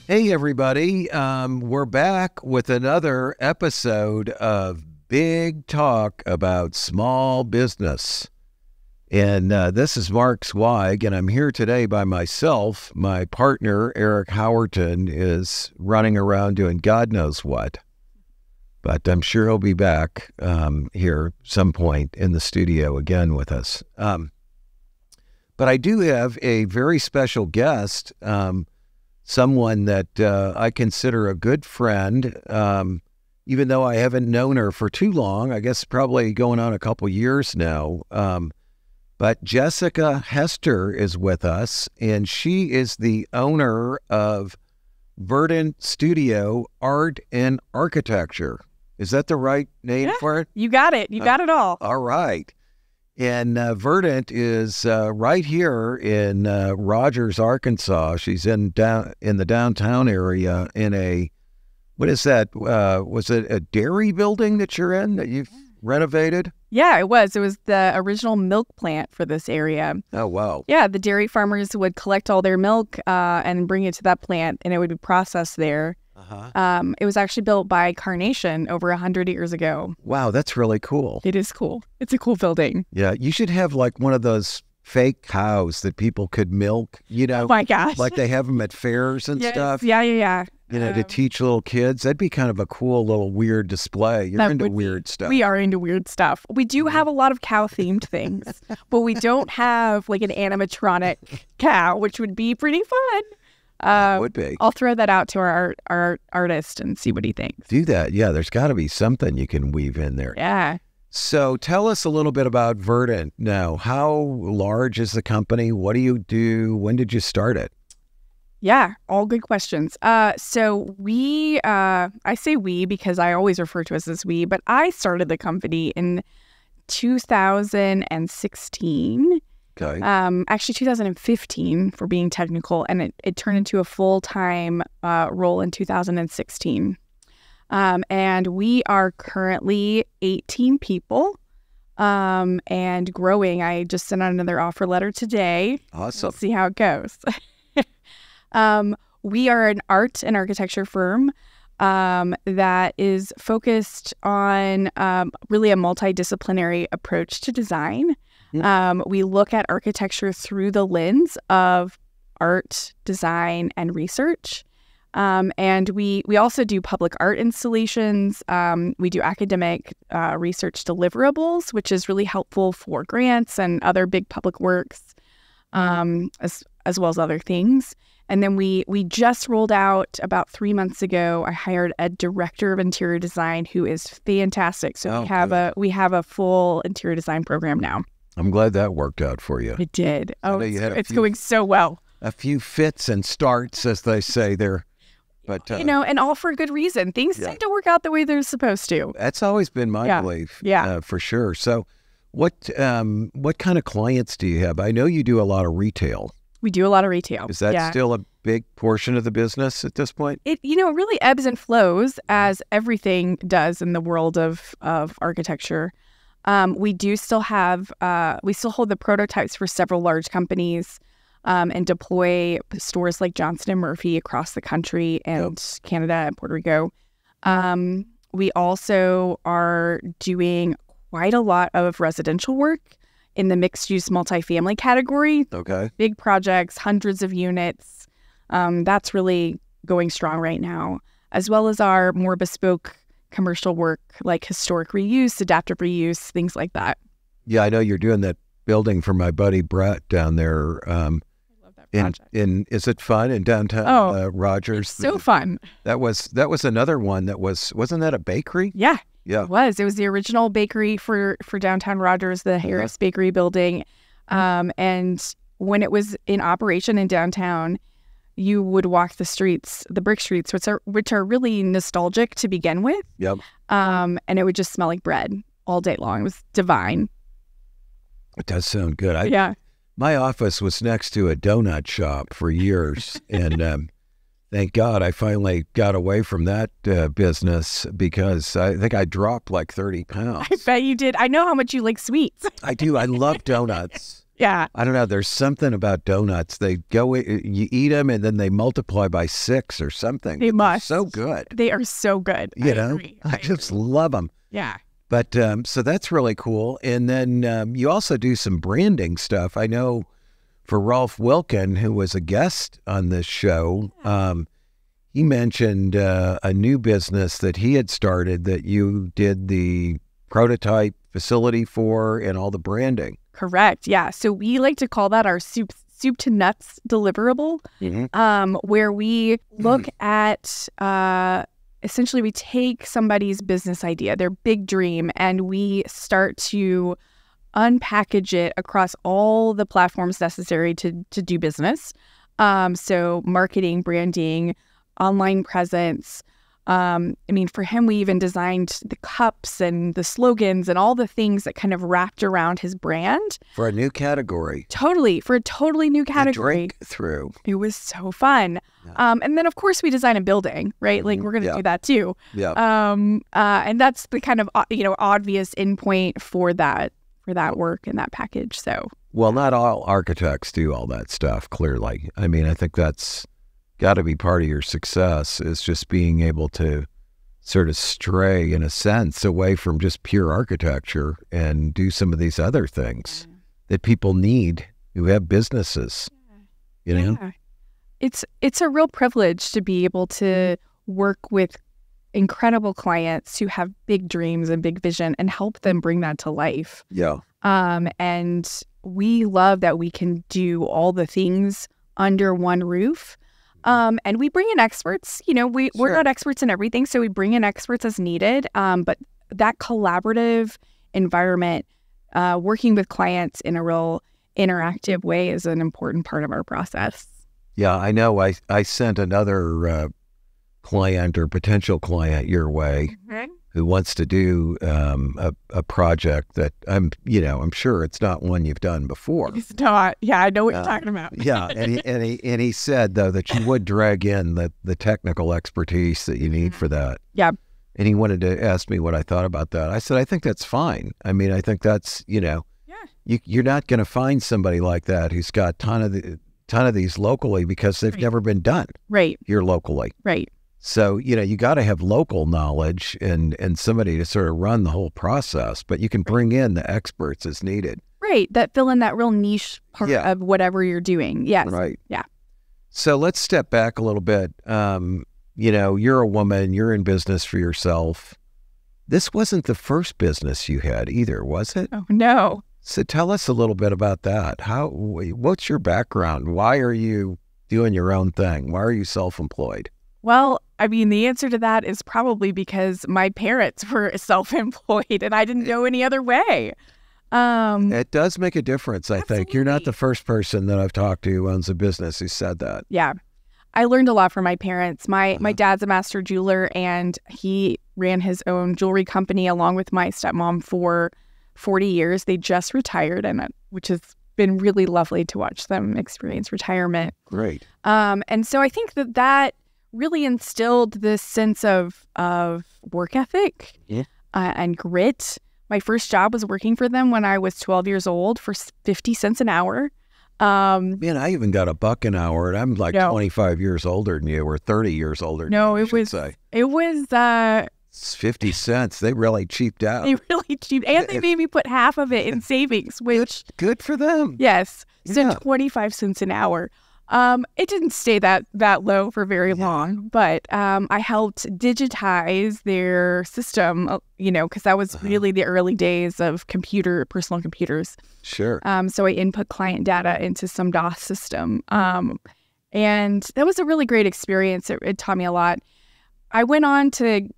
Hey, everybody. We're back with another episode of Big Talk about small business. And this is Mark Zweig, and I'm here today by myself. My partner, Eric Howerton, is running around doing God knows what. But I'm sure he'll be back here some point in the studio again with us. But I do have a very special guest, someone that I consider a good friend, even though I haven't known her for too long. I guess probably going on a couple years now. But Jessica Hester is with us, and she is the owner of Verdant Studio Art and Architecture. Is that the right name for it? You got it. You got it all. All right. And Verdant is right here in Rogers, Arkansas. She's in the downtown area in a, what is that? Was it a dairy building that you're in that you've renovated? Yeah, it was. It was the original milk plant for this area. Oh, wow. Yeah, the dairy farmers would collect all their milk and bring it to that plant, and it would be processed there. It was actually built by Carnation over 100 years ago. Wow, that's really cool. It is cool. It's a cool building. Yeah, you should have like one of those fake cows that people could milk, you know. Oh my gosh. Like they have them at fairs and stuff. Yeah. You know, to teach little kids. That'd be kind of a cool little weird display. You're into weird stuff. We are into weird stuff. We do have a lot of cow-themed things, but we don't have like an animatronic cow, which would be pretty fun. Would be. I'll throw that out to our artist and see what he thinks. Do that. Yeah, there's got to be something you can weave in there. Yeah. So tell us a little bit about Verdant now. How large is the company? What do you do? When did you start it? Yeah, all good questions. So we, I say we because I always refer to us as we, but I started the company in 2016. Okay. Actually 2015 for being technical, and it turned into a full-time role in 2016. And we are currently 18 people and growing. I just sent out another offer letter today. Awesome. We'll see how it goes. We are an art and architecture firm that is focused on really a multidisciplinary approach to design. We look at architecture through the lens of art, design, and research. And we also do public art installations. We do academic research deliverables, which is really helpful for grants and other big public works, as well as other things. And then we just rolled out about 3 months ago. I hired a director of interior design who is fantastic. So we have a full interior design program now. I'm glad that worked out for you. It did. Oh, it's going so well. A few fits and starts, as they say there. But and all for good reason. Things seem to work out the way they're supposed to. That's always been my belief. Yeah, for sure. So, what kind of clients do you have? I know you do a lot of retail. We do a lot of retail. Is that still a big portion of the business at this point? It really ebbs and flows as everything does in the world of architecture. We do still have, we still hold the prototypes for several large companies and deploy stores like Johnston & Murphy across the country and Canada and Puerto Rico. We also are doing quite a lot of residential work in the mixed-use multifamily category. Okay. Big projects, hundreds of units. That's really going strong right now, as well as our more bespoke commercial work like historic reuse, adaptive reuse, things like that. Yeah, I know you're doing that building for my buddy Brett down there. I love that project. Is it fun in downtown Rogers? It's so fun. That was another one that wasn't that a bakery? Yeah. Yeah. It was the original bakery for downtown Rogers, the Harris Bakery building. And when it was in operation in downtown, you would walk the streets, the brick streets, which are really nostalgic to begin with. Yep. And it would just smell like bread all day long. It was divine. It does sound good. Yeah. My office was next to a donut shop for years, and thank God I finally got away from that business because I think I dropped like 30 pounds. I bet you did. I know how much you like sweets. I do. I love donuts. Yeah. I don't know. There's something about donuts. They go, you eat them, and then they multiply by 6 or something. They must. They're so good. They are so good. You know, I just love them. Yeah. But so that's really cool. And then you also do some branding stuff. I know for Rolf Wilkin, who was a guest on this show, he mentioned a new business that he had started that you did the prototype facility for and all the branding. Correct. Yeah. So we like to call that our soup to nuts deliverable, where we look at essentially we take somebody's business idea, their big dream, and we start to unpackage it across all the platforms necessary to do business. So marketing, branding, online presence. I mean, for him, we even designed the cups and the slogans and all the things that kind of wrapped around his brand. For a new category. Totally. For a totally new category. Drink through. It was so fun. Yeah. And then, of course, we design a building, right? Like, we're going to do that, too. Yeah. And that's the kind of, obvious endpoint for that work and that package. So. Well, not all architects do all that stuff, clearly. I mean, I think that's got to be part of your success, is just being able to sort of stray, in a sense, away from just pure architecture and do some of these other things that people need who have businesses, you know? Yeah. It's a real privilege to be able to work with incredible clients who have big dreams and big vision and help them bring that to life. Yeah. And we love that we can do all the things under one roof. And we bring in experts. We're not experts in everything, so we bring in experts as needed. But that collaborative environment, working with clients in a real interactive way, is an important part of our process. Yeah, I know. I sent another client or potential client your way who wants to do a project that I'm sure it's not one you've done before. It's not. Yeah, I know what you're talking about. Yeah, and he said though that you would drag in the technical expertise that you need for that. Yeah. And he wanted to ask me what I thought about that. I said I think that's fine. I mean, I think that's you're not going to find somebody like that who's got ton of these locally because they've never been done here locally. Right. So, you got to have local knowledge and somebody to sort of run the whole process, but you can bring in the experts as needed. Right. That fill in that real niche part of whatever you're doing. Yes. Right. Yeah. So let's step back a little bit. You're a woman, you're in business for yourself. This wasn't the first business you had either, was it? Oh, no. So tell us a little bit about that. What's your background? Why are you doing your own thing? Why are you self-employed? Well, I mean, the answer to that is probably because my parents were self-employed and I didn't know any other way. It does make a difference, I think. You're not the first person that I've talked to who owns a business who said that. Yeah. I learned a lot from my parents. My dad's a master jeweler, and he ran his own jewelry company along with my stepmom for 40 years. They just retired, which has been really lovely to watch them experience retirement. Great. And so I think that really instilled this sense of work ethic and grit. My first job was working for them when I was 12 years old for 50 cents an hour. Man, I even got $1 an hour, and I'm like 25 years older than you, or 30 years older than you, it was it's 50 cents. They really cheaped out. They really cheaped, and they made me put half of it in savings, which good for them. Yes. So 25 cents an hour. It didn't stay that low for very long, but I helped digitize their system, because that was really the early days of personal computers. Sure. So I input client data into some DOS system. And that was a really great experience. It taught me a lot. I went on to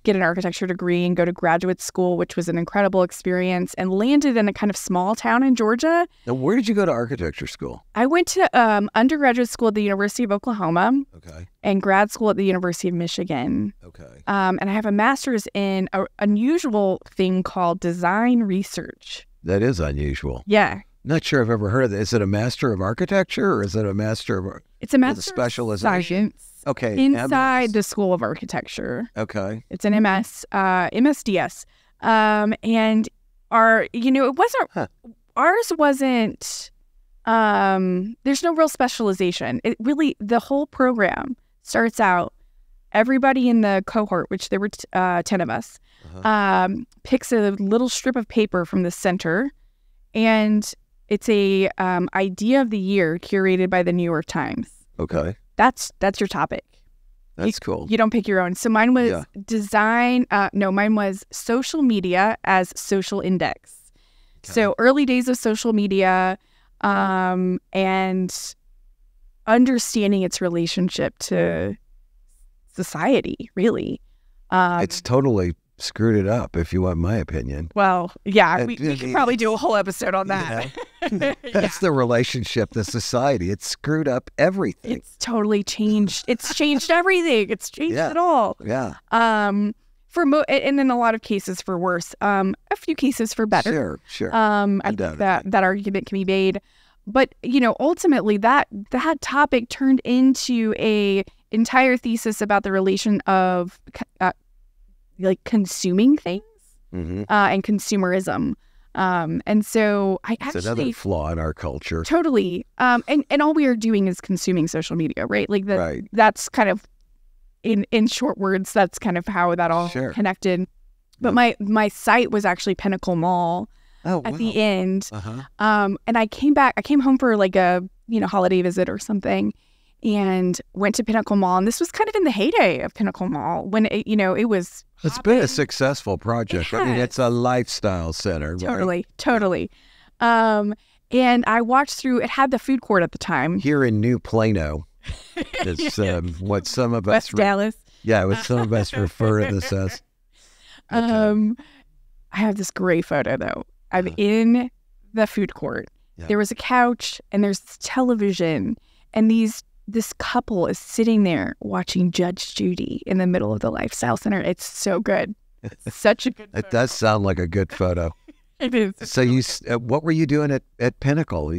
get an architecture degree and go to graduate school, which was an incredible experience, and landed in a kind of small town in Georgia. Now, where did you go to architecture school? I went to undergraduate school at the University of Oklahoma. Okay. And grad school at the University of Michigan. Okay. And I have a master's in an unusual thing called design research. That is unusual. Yeah. Not sure I've ever heard of it. Is it a master of architecture, or is it a master of... It's a master specialization? Of science. Okay. Inside the School of Architecture. Okay. It's an MSDS. And it wasn't ours wasn't, there's no real specialization. It really, the whole program starts out, everybody in the cohort, which there were 10 of us, picks a little strip of paper from the center, and it's a idea of the year curated by the New York Times. Okay. That's your topic. That's cool. You don't pick your own. So mine was design. Mine was social media as social index. Okay. So early days of social media, and understanding its relationship to society, really. It's totally screwed it up, if you want my opinion. Well, yeah, we could probably do a whole episode on that. That's the relationship to society. It's screwed up everything. It's totally changed. It's changed everything. It's changed it all. Yeah. And in a lot of cases for worse. A few cases for better. Sure. I think that argument can be made. But, ultimately that topic turned into a entire thesis about the relation of consuming things and consumerism. And so it's another flaw in our culture. Totally. And all we are doing is consuming social media, right? That's kind of, in short words, that's kind of how that all connected. But my site was actually Pinnacle Mall at the end. And I came home for a holiday visit or something, and went to Pinnacle Mall. And this was kind of in the heyday of Pinnacle Mall when it was. It's been a successful project. I mean, it's a lifestyle center. Totally. And I walked through. It had the food court at the time. Here in New Plano, it's what some of us. West Dallas. Yeah, what some of us refer to this as. I have this great photo though. I'm in the food court. Yeah. There was a couch and there's television, and this couple is sitting there watching Judge Judy in the middle of the lifestyle center. It's so good. It's such a good photo. It does sound like a good photo. It is. So what were you doing at Pinnacle?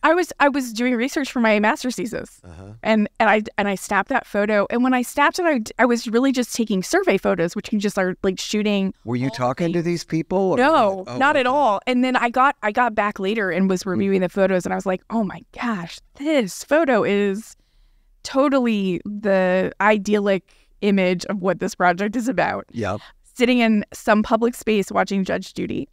I was doing research for my master's thesis, and I snapped that photo. And when I snapped it, I was really just taking survey photos, which you just are shooting. Were you talking to these people? No, not at all. And then I got back later and was reviewing the photos, and I was like, oh my gosh, this photo is totally the idyllic image of what this project is about. Yeah. Sitting in some public space watching Judge Judy.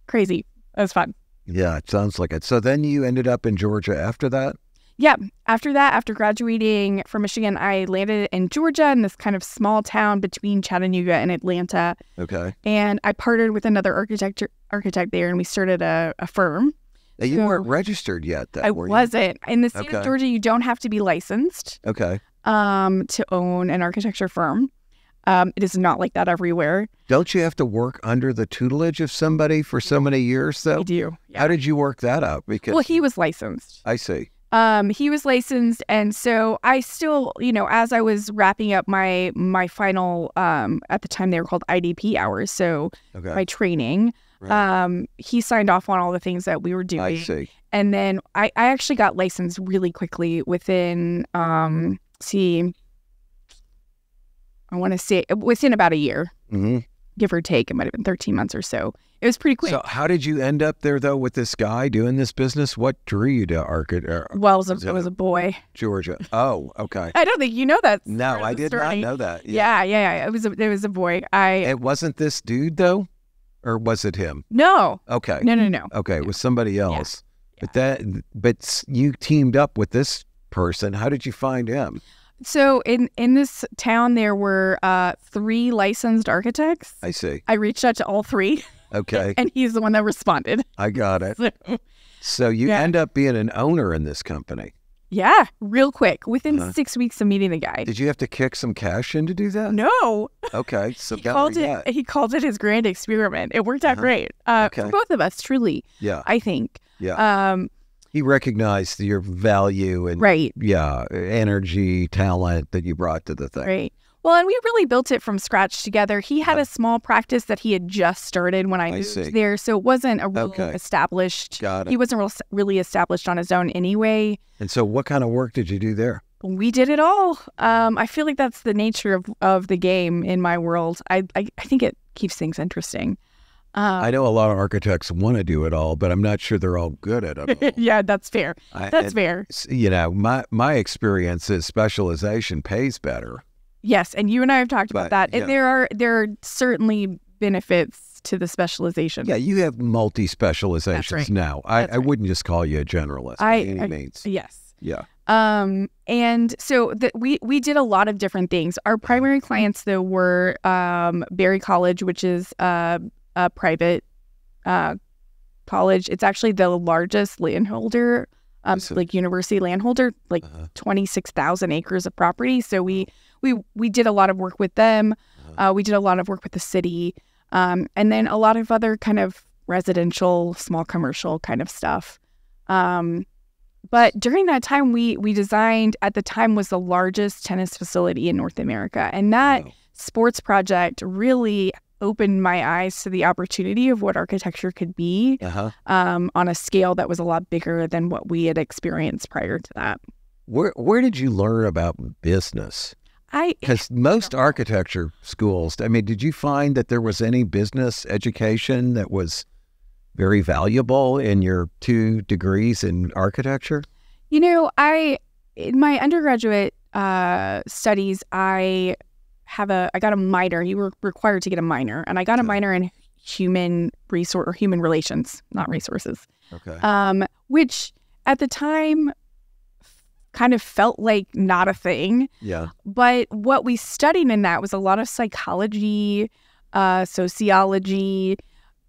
Crazy. It was fun. Yeah, it sounds like it. So then you ended up in Georgia after that? Yeah. After graduating from Michigan, I landed in Georgia in this kind of small town between Chattanooga and Atlanta. Okay. And I partnered with another architect there, and we started a firm. Now, you weren't registered yet, I wasn't. In the state of Georgia, you don't have to be licensed to own an architecture firm. It is not like that everywhere. Don't you have to work under the tutelage of somebody for so many years, though? I do. Yeah. How did you work that out? Because he was licensed. I see. He was licensed, and so I still, as I was wrapping up my final, at the time they were called IDP hours, so my training, he signed off on all the things that we were doing. I see. And then I actually got licensed really quickly within, I want to say within about a year, give or take. It might have been 13 months or so. It was pretty quick. So how did you end up there, though, with this guy doing this business? What drew you to architecture? Well, it was a boy. Georgia. Oh, okay. I don't think you know that. No, I did not know that. Yeah. It was a boy. It wasn't this dude, though? Or was it him? No. Okay. No. Okay, it was somebody else. Yeah. But you teamed up with this person. How did you find him? So in this town, there were 3 licensed architects. I see. I reached out to all 3. Okay. And he's the one that responded. I got it. So you end up being an owner in this company. Yeah, real quick. Within 6 weeks of meeting the guy. Did you have to kick some cash in to do that? No. Okay. So he called it his grand experiment. It worked out great. For both of us, truly. Yeah. I think. Yeah. He recognized your value and energy, talent that you brought to the thing. Right. Well, and we really built it from scratch together. He had a small practice that he had just started when I moved there, so it wasn't a real established. Got it. He wasn't really established on his own anyway. And so what kind of work did you do there? We did it all. I feel like that's the nature of the game in my world. I think it keeps things interesting. I know a lot of architects want to do it all, but I'm not sure they're all good at it all. Yeah, that's fair. That's fair. You know, my experience is specialization pays better. Yes, and you and I have talked about that. Yeah. And there are certainly benefits to the specialization. Yeah, you have multi-specializations right. now. I wouldn't just call you a generalist by any means. Yes. Yeah. And so we did a lot of different things. Our primary clients, though, were Berry College, which is a private college. It's actually the largest landholder, like university landholder, like 26,000 acres of property. So we did a lot of work with them. We did a lot of work with the city, and then a lot of other kind of residential, small commercial kind of stuff. But during that time, we designed, at the time, was the largest tennis facility in North America. And that sports project really opened my eyes to the opportunity of what architecture could be on a scale that was a lot bigger than what we had experienced prior to that. Where did you learn about business? Because most architecture schools, I mean, did you find that there was any business education that was very valuable in your 2 degrees in architecture? You know, in my undergraduate studies, I got a minor. You were required to get a minor, and I got a minor in human relations, not resources. Okay. Which at the time kind of felt like not a thing. Yeah. But what we studied in that was a lot of psychology, sociology,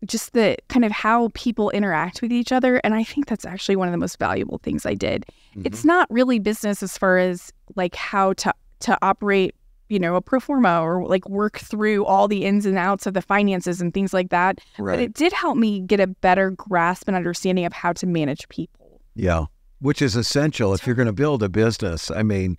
just the kind of how people interact with each other. And I think that's actually one of the most valuable things I did. Mm-hmm. It's not really business as far as like how to operate, you know, a pro forma or like work through all the ins and outs of the finances and things like that. Right. But it did help me get a better grasp and understanding of how to manage people. Yeah. Which is essential if you're going to build a business. I mean,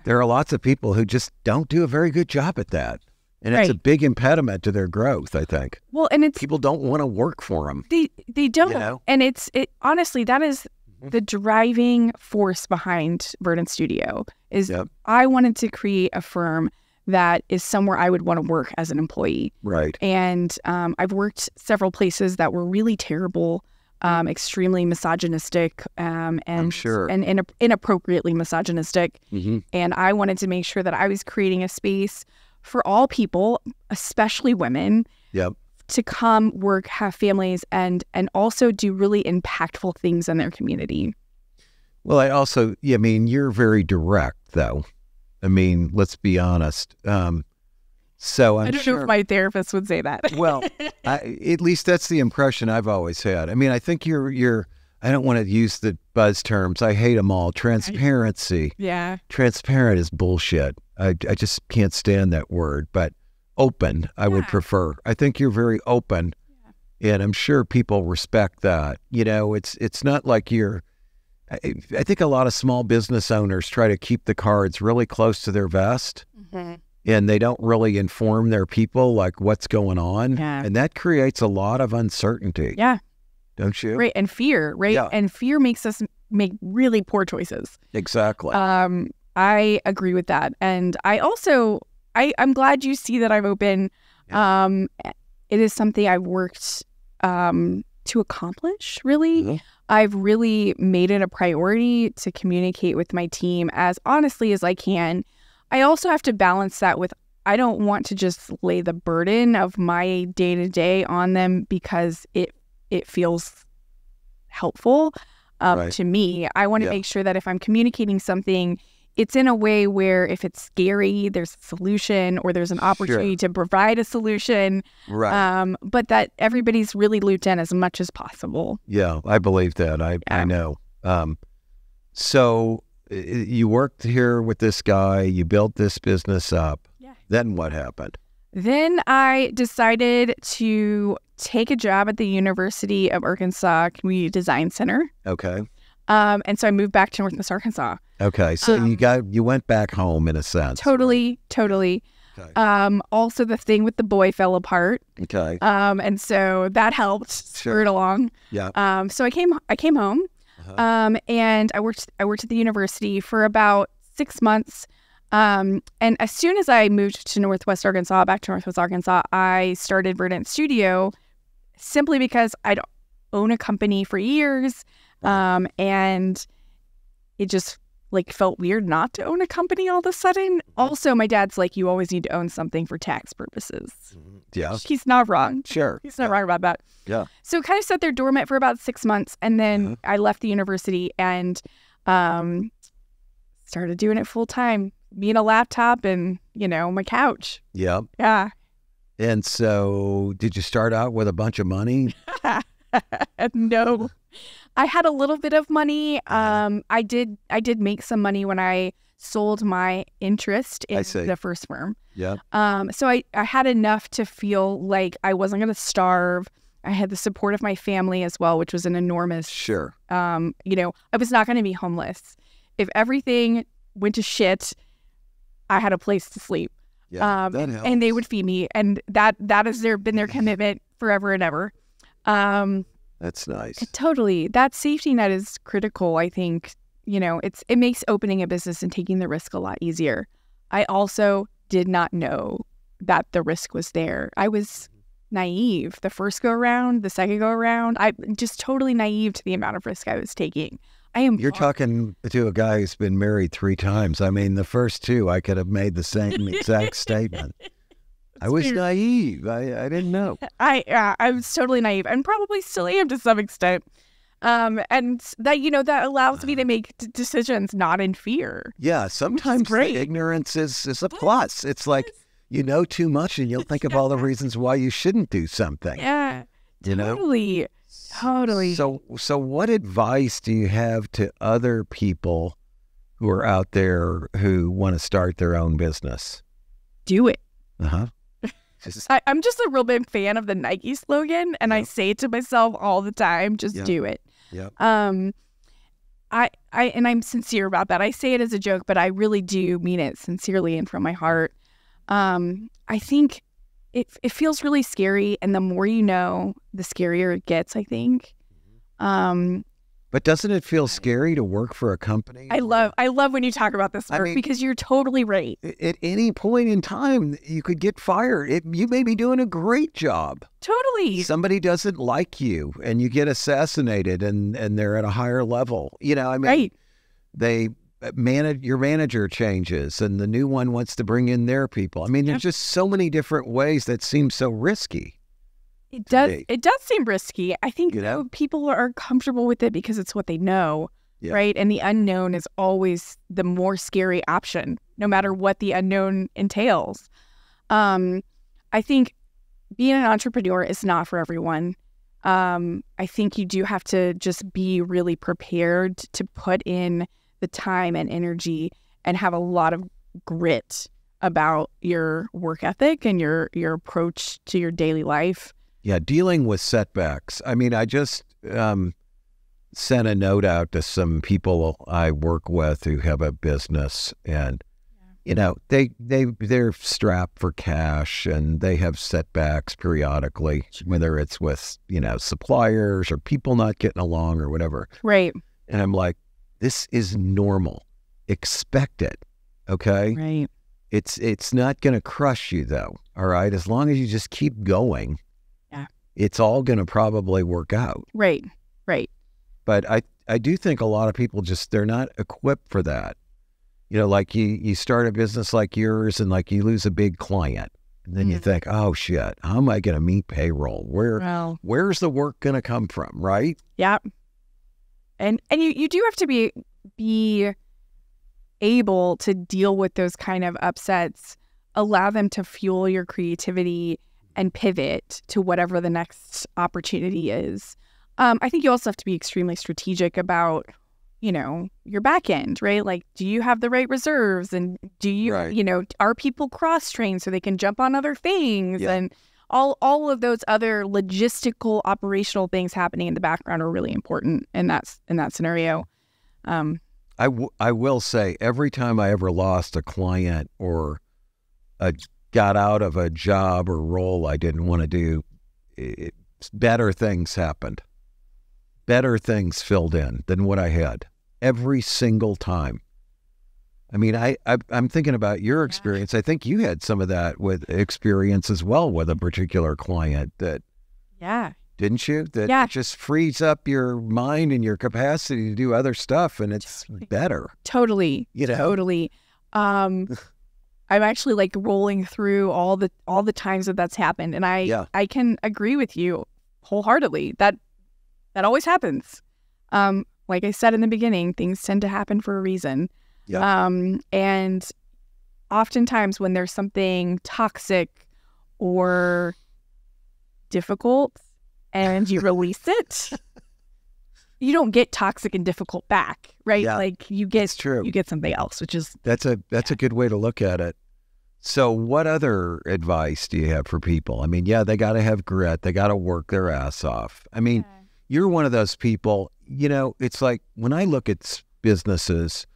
there are lots of people who just don't do a very good job at that. And it's a big impediment to their growth, I think. Well, and people don't want to work for them. They don't. You know? And it honestly, that is the driving force behind Verdant Studio is I wanted to create a firm that is somewhere I would want to work as an employee. Right. And I've worked several places that were really terrible, extremely misogynistic, and I'm sure. and inappropriately misogynistic. Mm-hmm. And I wanted to make sure that I was creating a space for all people, especially women, to come work, have families, and also do really impactful things in their community. Well, I mean, you're very direct, though. I mean, let's be honest. So I don't know if my therapist would say that. Well, at least that's the impression I've always had. I mean, I think you're I don't want to use the buzz terms. I hate them all. Transparency. Yeah. Transparent is bullshit. I just can't stand that word. But open, I would prefer. I think you're very open, and I'm sure people respect that. You know, it's not like I think a lot of small business owners try to keep the cards really close to their vest. Mm-hmm. And they don't really inform their people like what's going on. Yeah. And that creates a lot of uncertainty. Yeah. Don't you? Right. And fear, right? Yeah. And fear makes us make really poor choices. Exactly. I agree with that. And I also, I'm glad you see that I'm open. Yeah. It is something I've worked to accomplish, really. Mm-hmm. I've really made it a priority to communicate with my team as honestly as I can. I also have to balance that with, I don't want to just lay the burden of my day-to-day on them because it feels helpful to me. I want to make sure that if I'm communicating something, it's in a way where if it's scary, there's a solution or there's an opportunity to provide a solution, but that everybody's really looped in as much as possible. Yeah, I believe that. I know. So you worked here with this guy, you built this business up. Yeah. Then what happened? Then I decided to take a job at the University of Arkansas Community Design Center. Okay. And so I moved back to Northwest Arkansas. Okay. So you went back home in a sense. Totally. Okay. Also the thing with the boy fell apart. Okay. And so that helped spur it along. Yeah. So I came home. And I worked at the university for about 6 months. And as soon as I moved to back to Northwest Arkansas, I started Verdant Studio simply because I'd own a company for years, and it just like felt weird not to own a company all of a sudden. Also, my dad's like, you always need to own something for tax purposes. Yeah. He's not wrong. Sure. He's not wrong about that. Yeah. So it kind of sat there dormant for about 6 months. And then I left the university and started doing it full time. Me and a laptop and, my couch. Yeah. Yeah. And so did you start out with a bunch of money? No. I had a little bit of money. I did make some money when I sold my interest in the first firm. Yeah. So I had enough to feel like I wasn't going to starve. I had the support of my family as well, which was an enormous. Sure. I was not going to be homeless. If everything went to shit, I had a place to sleep. Yeah, that helps. And they would feed me, and that has been their commitment forever and ever. That's nice. Totally. That safety net is critical, I think. It makes opening a business and taking the risk a lot easier. I also did not know that the risk was there. I was naive the first go around, the second go around. I'm just totally naive to the amount of risk I was taking. You're talking to a guy who's been married 3 times. I mean, the first 2, I could have made the same exact statement. I was naive. I didn't know. I was totally naive and probably still am to some extent. And that, that allows me to make decisions not in fear. Yeah. Sometimes the ignorance is a plus. It's like, you know too much and you'll think of all the reasons why you shouldn't do something. Yeah. Totally. So what advice do you have to other people who are out there who want to start their own business? Do it. Uh-huh. I'm just a real big fan of the Nike slogan, and I say it to myself all the time, just do it. Yeah. And I'm sincere about that. I say it as a joke, but I really do mean it sincerely and from my heart. I think it feels really scary, and the more you know, the scarier it gets, I think. But doesn't it feel scary to work for a company? I love when you talk about this, Mark, because you're totally right. At any point in time, you could get fired. You may be doing a great job. Totally. Somebody doesn't like you, and you get assassinated, and they're at a higher level. Right. Your manager changes, and the new one wants to bring in their people. I mean, there's just so many different ways that seem so risky. It does seem risky. I think people are comfortable with it because it's what they know, right? And the unknown is always the more scary option, no matter what the unknown entails. I think being an entrepreneur is not for everyone. I think you do have to just be really prepared to put in the time and energy and have a lot of grit about your work ethic and your approach to your daily life. Yeah, dealing with setbacks. I mean, I just sent a note out to some people I work with who have a business, and they're strapped for cash, and they have setbacks periodically, whether it's with suppliers or people not getting along or whatever. Right. And I'm like, this is normal. Expect it. Okay. Right. It's not going to crush you though. All right. As long as you just keep going. It's all going to probably work out. Right. But I do think a lot of people they're not equipped for that. Like you start a business like yours and like you lose a big client. And then you think, oh shit, how am I going to meet payroll? Where's the work going to come from? Right. Yeah. And you do have to be able to deal with those kind of upsets, allow them to fuel your creativity and pivot to whatever the next opportunity is. I think you also have to be extremely strategic about, your back end, right? Like, do you have the right reserves? And do you, are people cross-trained so they can jump on other things? Yeah. And all of those other logistical, operational things happening in the background are really important in that scenario. I will say, every time I ever lost a client or got out of a job or role I didn't want to do, better things happened. Better things filled in than what I had every single time. I mean, I'm thinking about your experience. I think you had some of that with experience as well with a particular client that didn't you? That Yeah. it just frees up your mind and your capacity to do other stuff, and it's better. Totally. You know? Totally. I'm actually like rolling through all the times that's happened, and I can agree with you wholeheartedly that always happens. Like I said in the beginning, things tend to happen for a reason. Yeah. And oftentimes when there's something toxic or difficult and you release it, you don't get toxic and difficult back, right? Yeah, like you get something else, which is that's a good way to look at it. So what other advice do you have for people? I mean, yeah, they got to have grit. They got to work their ass off. I mean, you're one of those people, you know, it's like when I look at businesses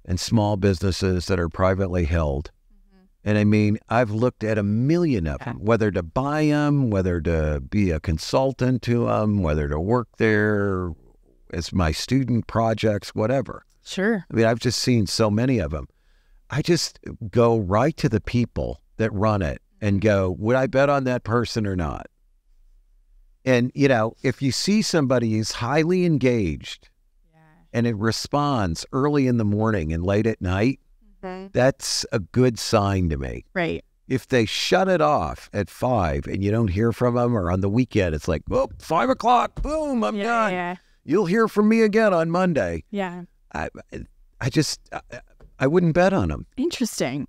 and small businesses that are privately held, and I mean, I've looked at a million of them, whether to buy them, whether to be a consultant to them, whether to work there as my student projects, whatever. Sure. I mean, I've just seen so many of them. I just go right to the people that run it and go, would I bet on that person or not? And, you know, if you see somebody who's highly engaged and it responds early in the morning and late at night, that's a good sign to me. Right. If they shut it off at 5 and you don't hear from them, or on the weekend, it's like, oh, 5 o'clock, boom, I'm done. Yeah. You'll hear from me again on Monday. Yeah. I wouldn't bet on them. Interesting.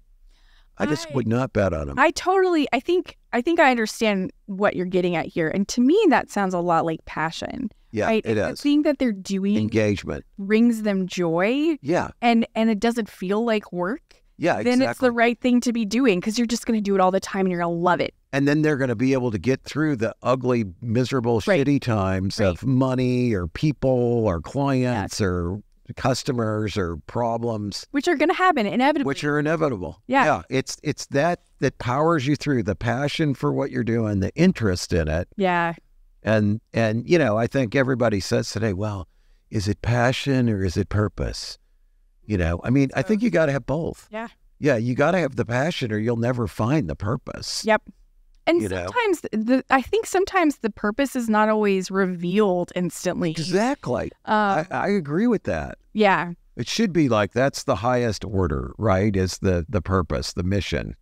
I just would not bet on them. I think I understand what you're getting at here. And to me, that sounds a lot like passion. Yeah, right? it The is. thing that they're doing Engagement brings them joy. Yeah. And it doesn't feel like work. Yeah, exactly. Then it's the right thing to be doing because you're just going to do it all the time and you're going to love it. And then they're going to be able to get through the ugly, miserable, shitty times of money or people or clients or customers or problems. Which are going to happen inevitably. Which are inevitable. Yeah. It's that powers you through, the passion for what you're doing, the interest in it. Yeah. And you know, I think everybody says today, well, is it passion or is it purpose? You know, I mean, I think you got to have both. Yeah. Yeah, you got to have the passion or you'll never find the purpose. Yep. And you sometimes I think sometimes the purpose is not always revealed instantly. Exactly. I agree with that. Yeah. It should be like that's the highest order, right? Is the purpose, the mission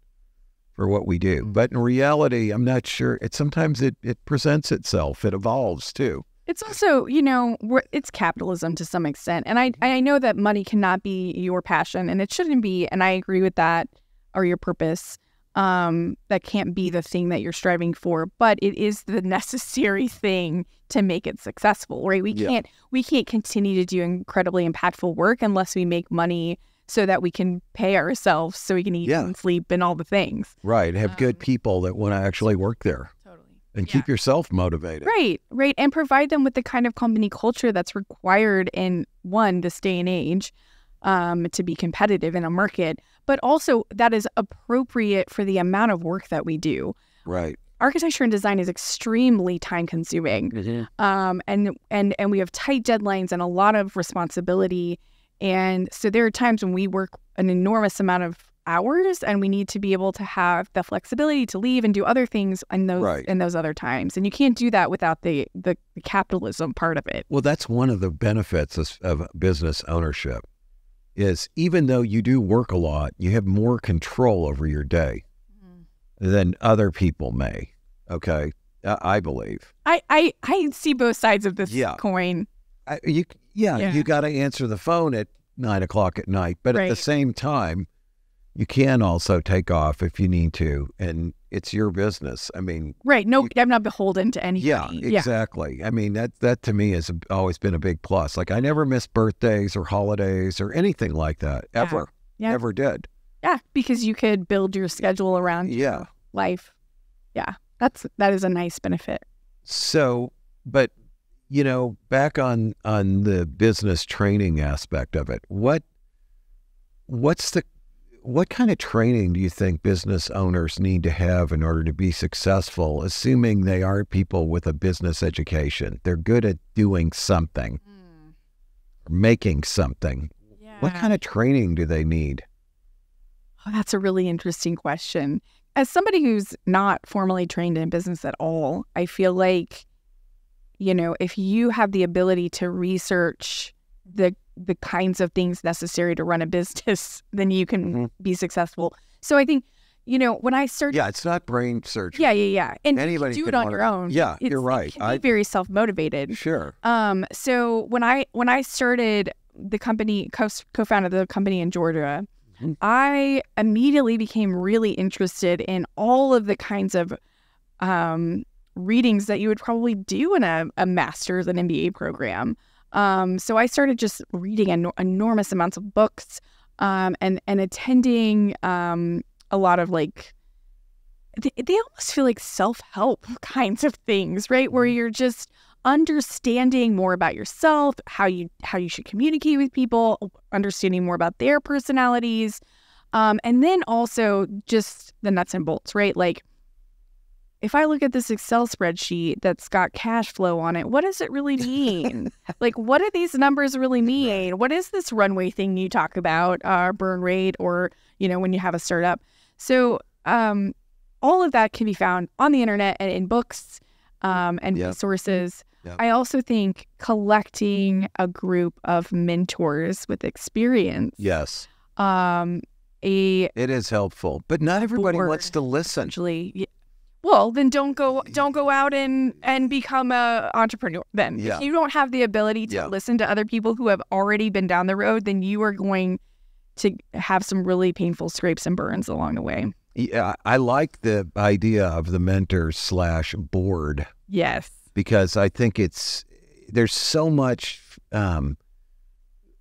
for what we do. But in reality, I'm not sure. Sometimes it presents itself. It evolves too. It's also, you know, it's capitalism to some extent. And I know that money cannot be your passion and it shouldn't be. And I agree with that, or your purpose. That can't be the thing that you're striving for, but it is the necessary thing to make it successful, right? We can't continue to do incredibly impactful work unless we make money so that we can pay ourselves, so we can eat and sleep and all the things. Right. Have good people that want to actually work there. And keep yourself motivated. Right. And provide them with the kind of company culture that's required in, one, this day and age, to be competitive in a market, but also that is appropriate for the amount of work that we do. Right. Architecture and design is extremely time consuming. And we have tight deadlines and a lot of responsibility. And so there are times when we work an enormous amount of hours and we need to be able to have the flexibility to leave and do other things in those other times. And you can't do that without the capitalism part of it. Well, that's one of the benefits of business ownership, is even though you do work a lot, you have more control over your day than other people may. Okay. I believe. I see both sides of this coin. You got to answer the phone at 9 o'clock at night, but at the same time, you can also take off if you need to, and it's your business. I mean, no, I'm not beholden to anybody. Yeah, exactly. I mean, that to me has always been a big plus. Like, I never missed birthdays or holidays or anything like that, ever. Never did. Yeah, because you could build your schedule around your life. Yeah, that is a nice benefit. So, but, you know, back on the business training aspect of it, what kind of training do you think business owners need to have in order to be successful, assuming they are people with a business education? They're good at doing something, or making something. Yeah. What kind of training do they need? Oh, that's a really interesting question. As somebody who's not formally trained in business at all, I feel like if you have the ability to research the kinds of things necessary to run a business, then you can be successful. So I think, when I started... Yeah, it's not brain surgery. Yeah. And anybody you can do it on your own. Yeah, you're right. It can be very self-motivated. Sure. So when I started the company, co-founded the company in Georgia, I immediately became really interested in all of the kinds of readings that you would probably do in a master's and MBA program. So I started just reading enormous amounts of books and attending a lot of they almost feel like self-help kinds of things, right? Where you're just understanding more about yourself, how you should communicate with people, understanding more about their personalities, and then also just the nuts and bolts, right? Like, if I look at this Excel spreadsheet that's got cash flow on it, what does it really mean? Like, what do these numbers really mean? What is this runway thing you talk about, burn rate, or, when you have a startup? So all of that can be found on the internet and in books and resources. Yep. I also think collecting a group of mentors with experience. Yes. It is helpful, but not everybody wants to listen. Actually, well, then don't go out and become a entrepreneur. Then if you don't have the ability to listen to other people who have already been down the road, then you are going to have some really painful scrapes and burns along the way. Yeah, I like the idea of the mentor/board. Yes. Because I think there's so much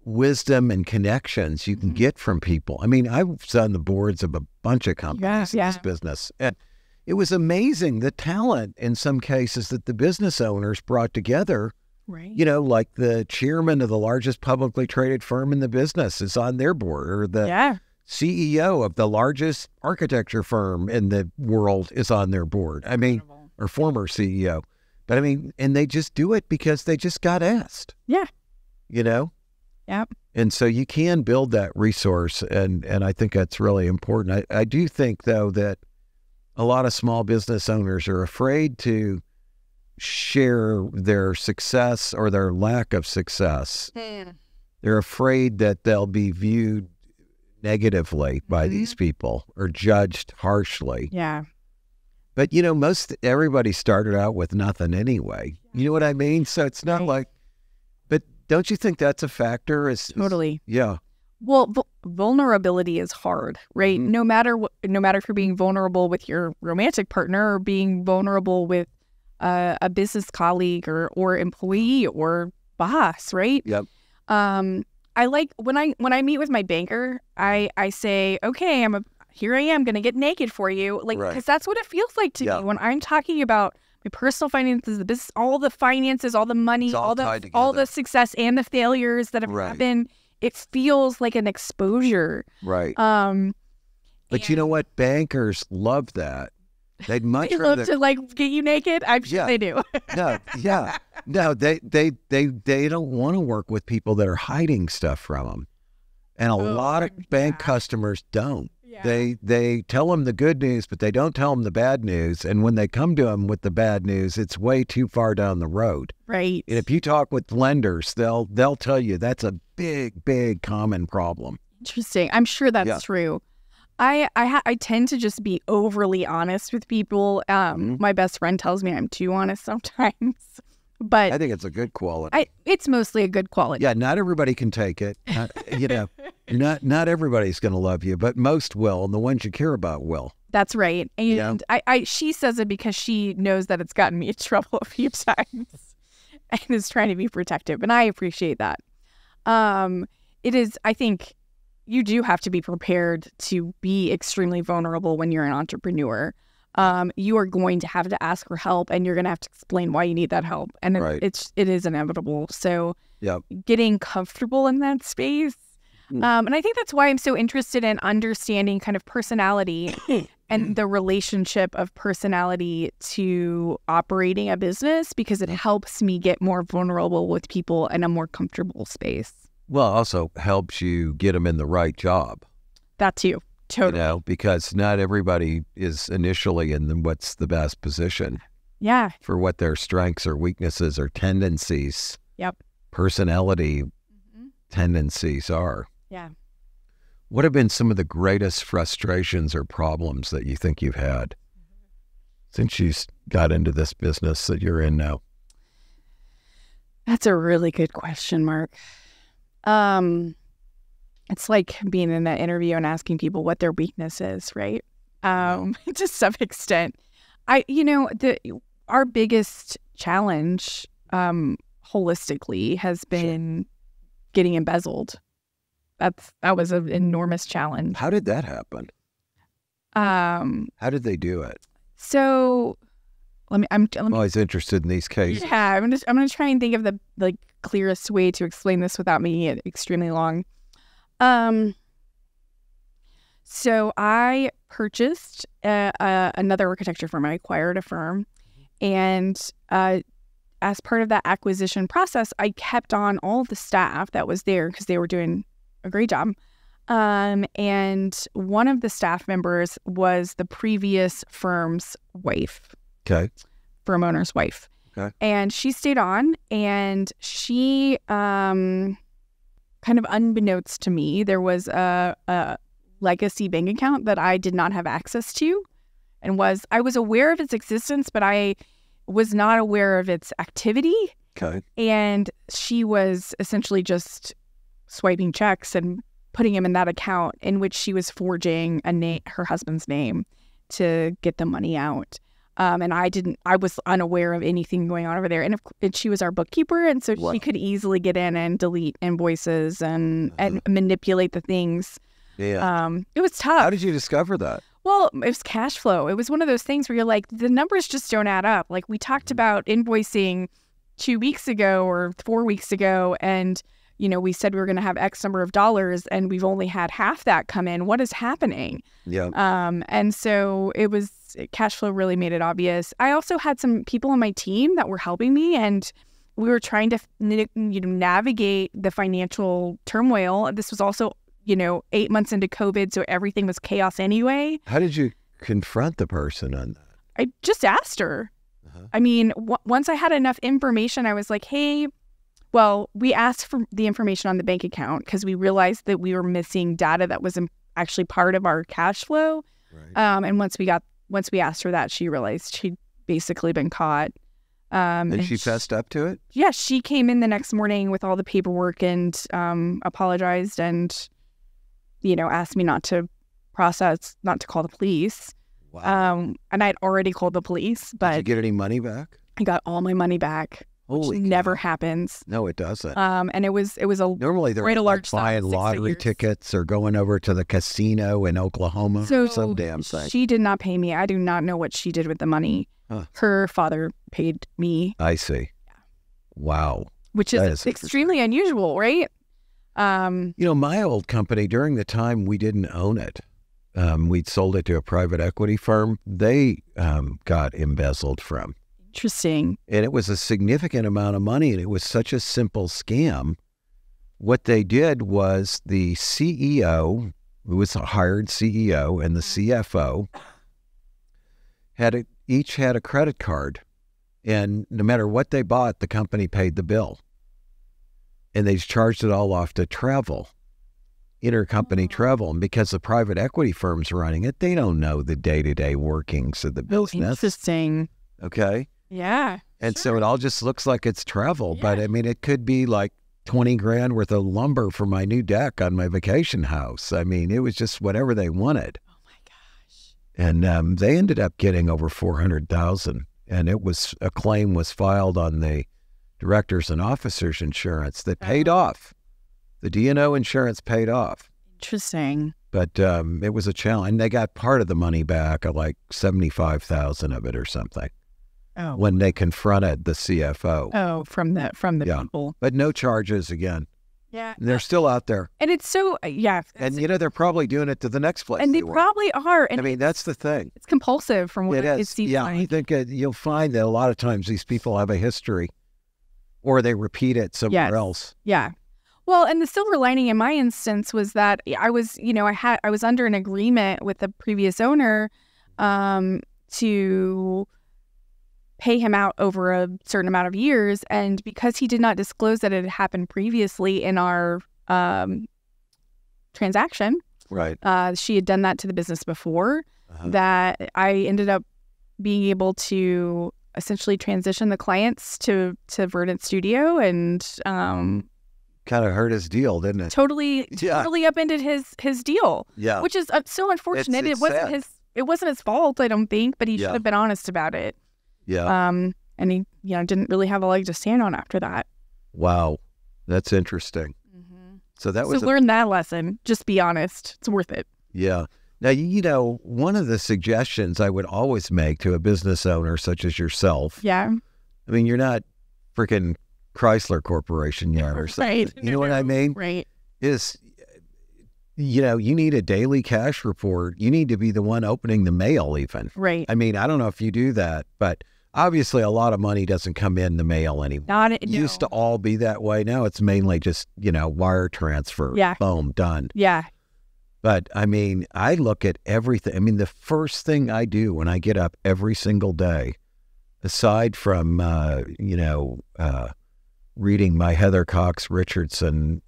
wisdom and connections you can get from people. I mean, I've done the boards of a bunch of companies in this business. And it was amazing, the talent in some cases that the business owners brought together. Right. Like the chairman of the largest publicly traded firm in the business is on their board, or the CEO of the largest architecture firm in the world is on their board. I mean, or former CEO. But I mean, and they just do it because they just got asked. Yeah. Yep. And so you can build that resource, and I think that's really important. I do think, though, that a lot of small business owners are afraid to share their success or their lack of success. They're afraid that they'll be viewed negatively by these people or judged harshly. Yeah. But, everybody started out with nothing anyway. You know what I mean? So it's not like, but don't you think that's a factor? Totally. Yeah. Well, vulnerability is hard, right? No matter if you're being vulnerable with your romantic partner or being vulnerable with a business colleague or employee or boss, right? Yep. I like when I meet with my banker, I say, okay, here I am going to get naked for you. Because that's what it feels like to me when I'm talking about my personal finances, the business, all the finances, all the money, all the success and the failures that have happened. It feels like an exposure. Right. But you know what? Bankers love that. They'd much rather to get you naked. I'm sure they do. No, they don't want to work with people that are hiding stuff from them. And a lot of bank customers don't. Yeah. They tell them the good news, but they don't tell them the bad news. And when they come to them with the bad news, it's way too far down the road. Right. And if you talk with lenders, they'll tell you that's a big common problem. Interesting. I'm sure that's true. I tend to just be overly honest with people. My best friend tells me I'm too honest sometimes. But I think it's a good quality. It's mostly a good quality. Yeah, not everybody can take it. Not everybody's going to love you, but most will, and the ones you care about will. That's right. And she says it because she knows that it's gotten me in trouble a few times and is trying to be protective, and I appreciate that. It is, I think, you do have to be prepared to be extremely vulnerable when you're an entrepreneur. You are going to have to ask for help, and you're going to have to explain why you need that help. And it is inevitable. So getting comfortable in that space. And I think that's why I'm so interested in understanding kind of personality and the relationship of personality to operating a business, because it helps me get more vulnerable with people in a more comfortable space. Well, it also helps you get them in the right job. That too. Totally. Because not everybody is initially in what's the best position. Yeah. for what their strengths or weaknesses or tendencies, Yep. personality tendencies are. Yeah. What have been some of the greatest frustrations or problems that you think you've had since you got into this business that you're in now? That's a really good question, Mark. It's like being in that interview and asking people what their weakness is, right? To some extent. Our biggest challenge holistically has been getting embezzled. That was an enormous challenge. How did that happen? How did they do it? So I'm always interested in these cases. Yeah, I'm gonna try and think of the clearest way to explain this without making it extremely long. So I purchased another architecture firm. I acquired a firm, and as part of that acquisition process, I kept on all the staff that was there because they were doing a great job. And one of the staff members was the previous firm's wife. Okay. Firm owner's wife. Okay. And she stayed on, and she, kind of unbeknownst to me, there was a legacy bank account that I did not have access to, and I was aware of its existence, but I was not aware of its activity. Okay. And she was essentially just swiping checks and putting him in that account, in which she was forging her husband's name to get the money out. And I was unaware of anything going on over there. And she was our bookkeeper. And so she could easily get in and delete invoices and manipulate the things. Yeah. It was tough. How did you discover that? Well, it was cash flow. It was one of those things where you're like, the numbers just don't add up. Like, we talked about invoicing 2 weeks ago or 4 weeks ago, and we said we were going to have X number of dollars, and we've only had half that come in. What is happening? Yeah. And so cash flow really made it obvious. I also had some people on my team that were helping me, and we were trying to navigate the financial turmoil. This was also 8 months into COVID, so everything was chaos anyway. How did you confront the person on that? I just asked her. I mean, once I had enough information, I was like, hey, well, we asked for the information on the bank account because we realized that we were missing data that was actually part of our cash flow. Right. And once we asked her that, she realized she'd basically been caught. And she fessed up to it? Yeah, she came in the next morning with all the paperwork and apologized and asked me not to call the police. Wow. And I'd already called the police, but... Did you get any money back? I got all my money back, which never happens. No, it doesn't. And it was normally they're large buying lottery tickets or going over to the casino in Oklahoma or some damn thing. She did not pay me. I do not know what she did with the money. Huh. Her father paid me. I see. Yeah. Wow. Which is extremely unusual, right? My old company, during the time we didn't own it, we'd sold it to a private equity firm. They got embezzled from. Interesting. And it was a significant amount of money, and it was such a simple scam. What they did was the CEO, who was a hired CEO, and the CFO each had a credit card, and no matter what they bought, the company paid the bill. And they charged it all off to travel, intercompany travel. And because the private equity firm's running it, they don't know the day-to-day workings of the business. Interesting. Okay? Yeah. And so it all just looks like it's travel. Yeah. But, I mean, it could be like 20 grand worth of lumber for my new deck on my vacation house. I mean, it was just whatever they wanted. Oh, my gosh. And they ended up getting over $400,000. And a claim was filed on the directors and officers insurance that paid off. The D&O insurance paid off. Interesting. But it was a challenge. And they got part of the money back, like $75,000 of it or something. Oh. When they confronted the CFO. Oh, from the people. But no charges again. Yeah. And they're still out there. And it's so, yeah. And they're probably doing it to the next place. And they probably are. And I mean, that's the thing. It's compulsive from what it seems like. Yeah, I think you'll find that a lot of times these people have a history or they repeat it somewhere else. Yeah. Well, and the silver lining in my instance was that I was, I was under an agreement with the previous owner to pay him out over a certain amount of years. And because he did not disclose that it had happened previously in our transaction, Right. She had done that to the business before, that I ended up being able to essentially transition the clients to Verdant Studio, and Kind of hurt his deal, didn't it? totally upended his deal. Yeah. Which is so unfortunate. It's It wasn't his fault, I don't think, but he should have been honest about it. Yeah. And he didn't really have a leg to stand on after that. Wow. That's interesting. So that was learn that lesson. Just be honest. It's worth it. Yeah. Now, one of the suggestions I would always make to a business owner such as yourself. Yeah. I mean, you're not freaking Chrysler Corporation yet or something. Right. You know what I mean? Right. Is, you need a daily cash report. You need to be the one opening the mail even. Right. I mean, I don't know if you do that, but obviously a lot of money doesn't come in the mail anymore. It used to all be that way. Now it's mainly just, wire transfer. Yeah. Boom, done. Yeah. But I mean, I look at everything. I mean, the first thing I do when I get up every single day, aside from, reading my Heather Cox Richardson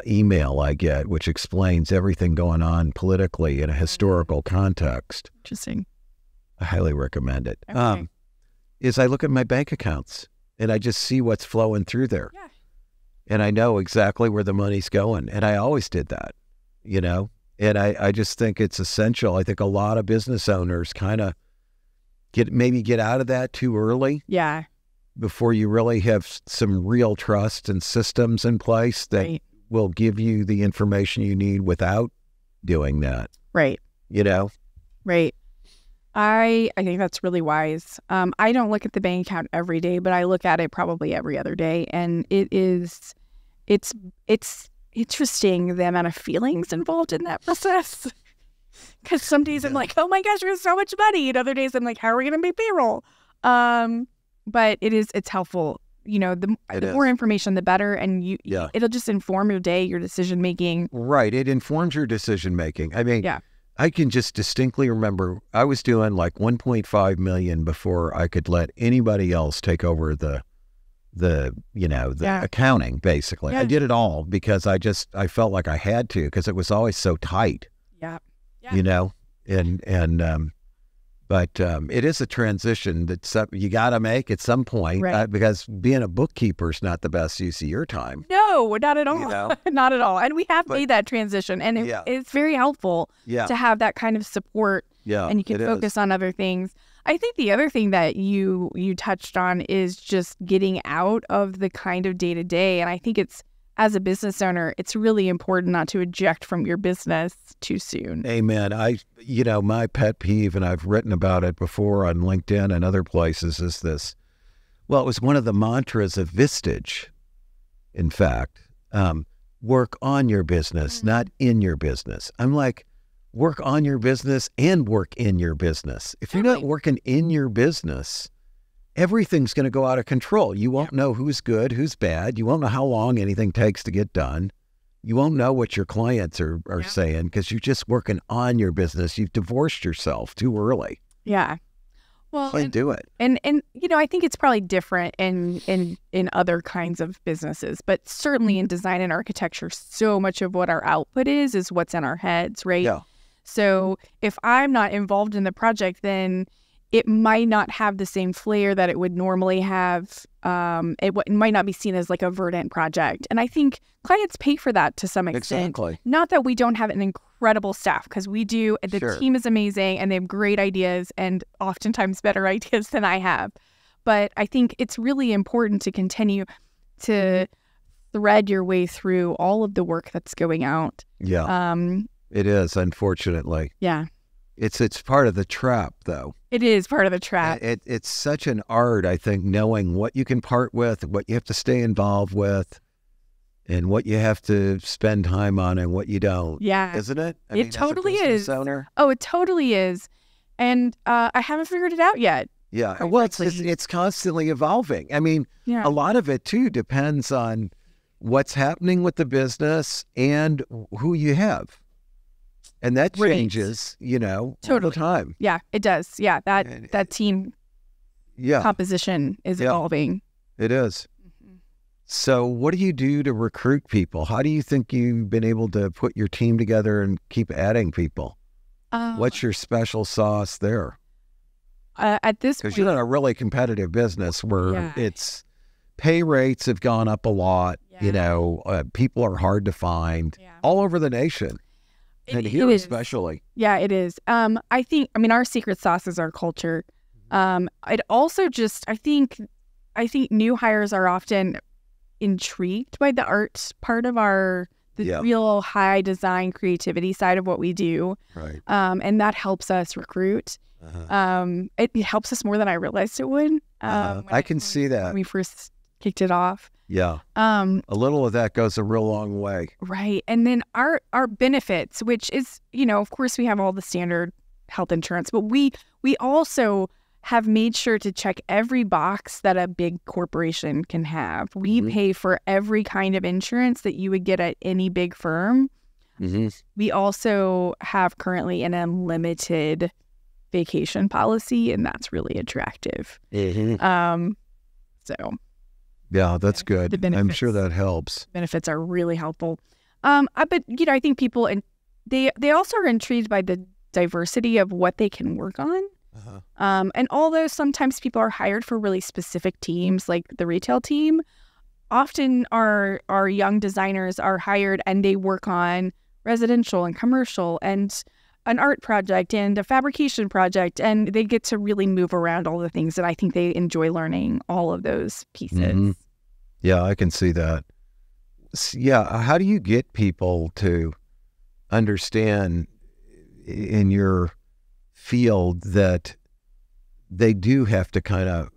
email I get, which explains everything going on politically in a historical context. Interesting. I highly recommend it. Okay. Is I look at my bank accounts and I just see what's flowing through there. Yeah. And I know exactly where the money's going. And I always did that, and I just think it's essential. I think a lot of business owners kind of get out of that too early. Yeah. Before you really have some real trust and systems in place that will give you the information you need without doing that. Right. Right. I think that's really wise. I don't look at the bank account every day, but I look at it probably every other day. And it's interesting the amount of feelings involved in that process. Because some days I'm like, oh my gosh, there's so much money. And other days I'm like, how are we going to pay payroll? But it's helpful. The more information, the better. And it'll just inform your day, your decision making. Right. It informs your decision making. I mean, I can just distinctly remember I was doing like 1.5 million before I could let anybody else take over the accounting, basically. I did it all because I felt like I had to, because it was always so tight. Yeah. But it is a transition that you got to make at some point, because being a bookkeeper is not the best use of your time. No, not at all. Not at all. And we have made that transition, and it's very helpful to have that kind of support. Yeah, and you can focus on other things. I think the other thing that you touched on is just getting out of the kind of day-to-day. And I think as a business owner, it's really important not to eject from your business too soon. Amen. My pet peeve, and I've written about it before on LinkedIn and other places, is this. Well, it was one of the mantras of Vistage, in fact. Work on your business, not in your business. I'm like, work on your business and work in your business. If you're not working in your business, everything's going to go out of control. You won't know who's good, who's bad. You won't know how long anything takes to get done. You won't know what your clients are saying, because you're just working on your business. You've divorced yourself too early. Yeah. Well, do it. And I think it's probably different in other kinds of businesses, but certainly in design and architecture, so much of what our output is what's in our heads, right? Yeah. So if I'm not involved in the project, then it might not have the same flair that it would normally have. It might not be seen as like a Verdant project. And I think clients pay for that to some extent. Exactly. Not that we don't have an incredible staff, because we do. And the team is amazing, and they have great ideas, and oftentimes better ideas than I have. But I think it's really important to continue to thread your way through all of the work that's going out. Yeah. It is, unfortunately. Yeah. It's part of the trap, though. It is part of the trap. It's such an art, I think, knowing what you can part with, what you have to stay involved with, and what you have to spend time on and what you don't. Yeah. Isn't it? It totally is. Owner? Oh, it totally is. And I haven't figured it out yet. Yeah. Well, it's constantly evolving. I mean, a lot of it, too, depends on what's happening with the business and who you have. And that changes, all the time. Yeah, it does. Yeah, that team composition is evolving. It is. So what do you do to recruit people? How do you think you've been able to put your team together and keep adding people? What's your special sauce there? At this point, because you're in a really competitive business where it's pay rates have gone up a lot. People are hard to find all over the nation, and here especially. Yeah, it is. I mean, our secret sauce is our culture. It also just, I think new hires are often intrigued by the art part of the real high design creativity side of what we do. Right. And that helps us recruit. It helps us more than I realized it would. I can see that. When we first kicked it off. Yeah. A little of that goes a real long way. Right. And then our benefits, which is, of course we have all the standard health insurance, but we also have made sure to check every box that a big corporation can have. We pay for every kind of insurance that you would get at any big firm. We also have currently an unlimited vacation policy, and that's really attractive. So yeah, that's good. I'm sure that helps. Benefits are really helpful. But I think people, and they also are intrigued by the diversity of what they can work on. And although sometimes people are hired for really specific teams, like the retail team, often our young designers are hired and they work on residential and commercial and an art project and a fabrication project, and they get to really move around all the things, and I think they enjoy learning all of those pieces. Yeah, I can see that. Yeah, how do you get people to understand in your field that they do have to kind of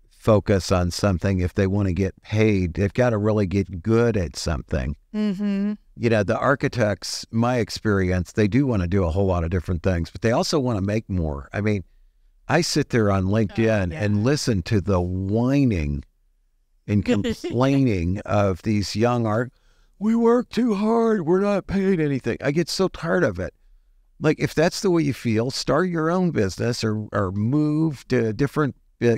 focus on something if they want to get paid? They've got to really get good at something. The architects, my experience, they do want to do a whole lot of different things, but they also want to make more. I mean, I sit there on LinkedIn and listen to the whining and complaining of these young we work too hard, we're not paid anything. I get so tired of it. Like, if that's the way you feel, start your own business or move to a different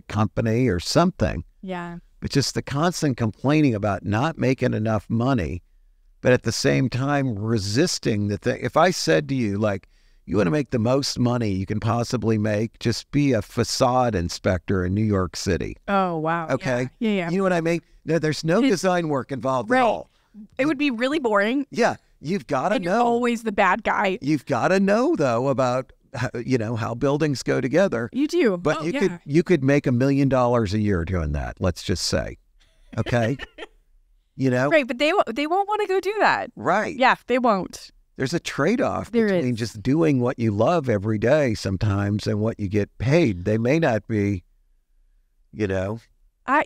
company or something. Yeah. But just the constant complaining about not making enough money, but at the same time resisting the thing. If I said to you, like, you want to make the most money you can possibly make, just be a facade inspector in New York City. Oh, wow. Okay? Yeah. You know what I mean? No, there's no design work involved at all. It would be really boring. Yeah. You've got to know. You're always the bad guy. You've got to know, though, about how buildings go together. You do. But you could make $1 million a year doing that, let's just say. Okay? Right, but they won't want to go do that. Right. Yeah, they won't. There's a trade-off between just doing what you love every day sometimes and what you get paid. They may not be, I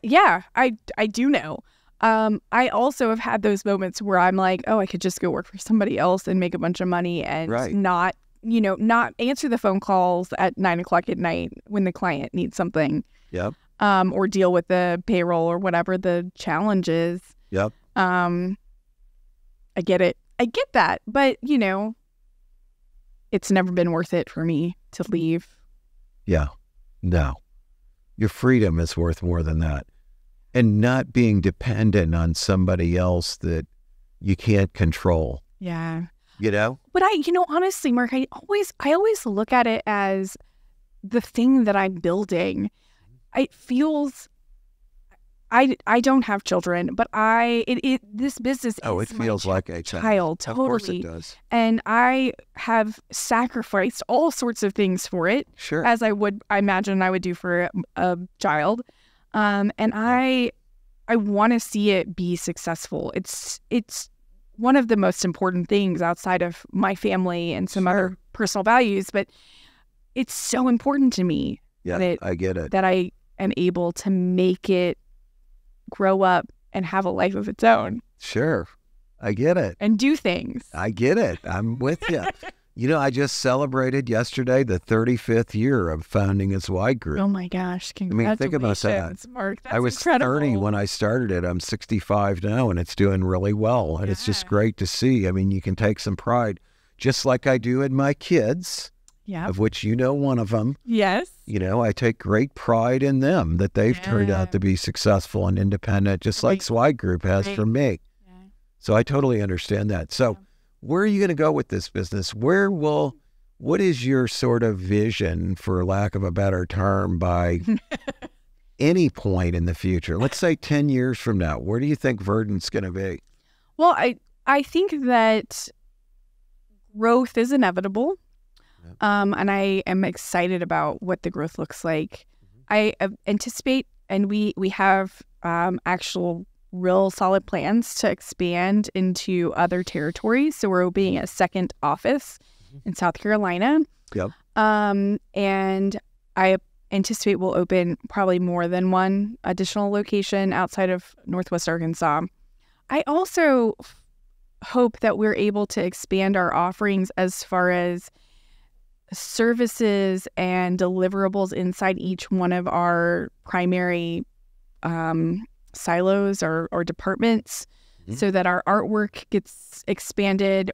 do know. I also have had those moments where I'm like, oh, I could just go work for somebody else and make a bunch of money and not answer the phone calls at 9:00 at night when the client needs something. Yep. Or deal with the payroll or whatever the challenge is. Yep. I get it. I get that. But, it's never been worth it for me to leave. Yeah. No. Your freedom is worth more than that. And not being dependent on somebody else that you can't control. Yeah. But honestly, Mark, I always look at it as the thing that I'm building. It feels, I don't have children, but this business it feels like a child. Totally. Of course it does. And I have sacrificed all sorts of things for it. Sure. As I imagine I would do for a child. And I want to see it be successful. It's one of the most important things outside of my family and some other personal values, but it's so important to me. Yeah, I get it. That I am able to make it grow up and have a life of its own. Sure. I get it. And do things. I get it. I'm with you. I just celebrated yesterday the 35th year of founding a Zweig Group. Oh my gosh. Congratulations, think about that. Mark. That's I was incredible. 30 when I started it. I'm 65 now, and it's doing really well. And it's just great to see. I mean, you can take some pride, just like I do in my kids. Yeah. of which you know one of them. Yes. You know, I take great pride in them that they've turned out to be successful and independent, just like Zweig Group has for me. Yeah. So I totally understand that. So where are you going to go with this business? What is your sort of vision, for lack of a better term, by any point in the future? Let's say 10 years from now, where do you think Verdant's going to be? Well, I think that growth is inevitable. Yep. And I am excited about what the growth looks like. I anticipate, and we have actual real solid plans to expand into other territories. So we're opening a second office in South Carolina. Yep. And I anticipate we'll open probably more than one additional location outside of Northwest Arkansas. I also hope that we're able to expand our offerings as far as services and deliverables inside each one of our primary silos or departments, so that our artwork gets expanded.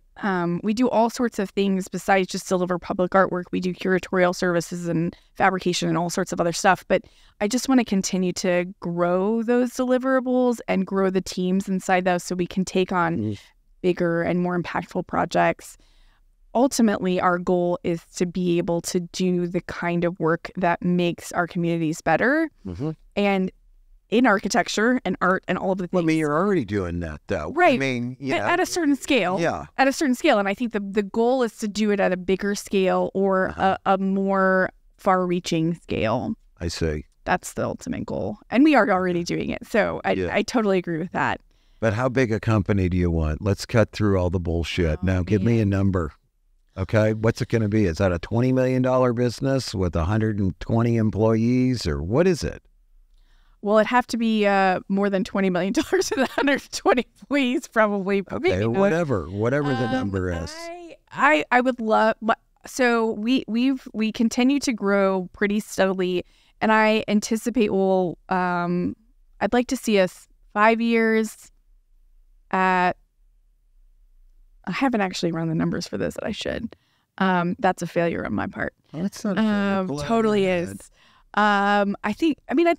We do all sorts of things besides just deliver public artwork. We do curatorial services and fabrication and all sorts of other stuff. But I just want to continue to grow those deliverables and grow the teams inside those so we can take on bigger and more impactful projects. Ultimately, our goal is to be able to do the kind of work that makes our communities better. And in architecture and art and all of the things. Well, I mean, you're already doing that, though. Right. I mean, at a certain scale. Yeah. At a certain scale. And I think the goal is to do it at a bigger scale or a more far-reaching scale. I see. That's the ultimate goal. And we are already doing it. So I totally agree with that. But how big a company do you want? Let's cut through all the bullshit. Now, give me a number. Okay. What's it going to be? Is that a $20 million business with 120 employees, or what is it? Well, it'd have to be more than $20 million with 120 employees, probably. Okay, whatever the number is. I would love. So we continue to grow pretty steadily, and I anticipate I'd like to see us 5 years at. I haven't actually run the numbers for this, but I should. That's a failure on my part. Oh, that's not totally is. I'd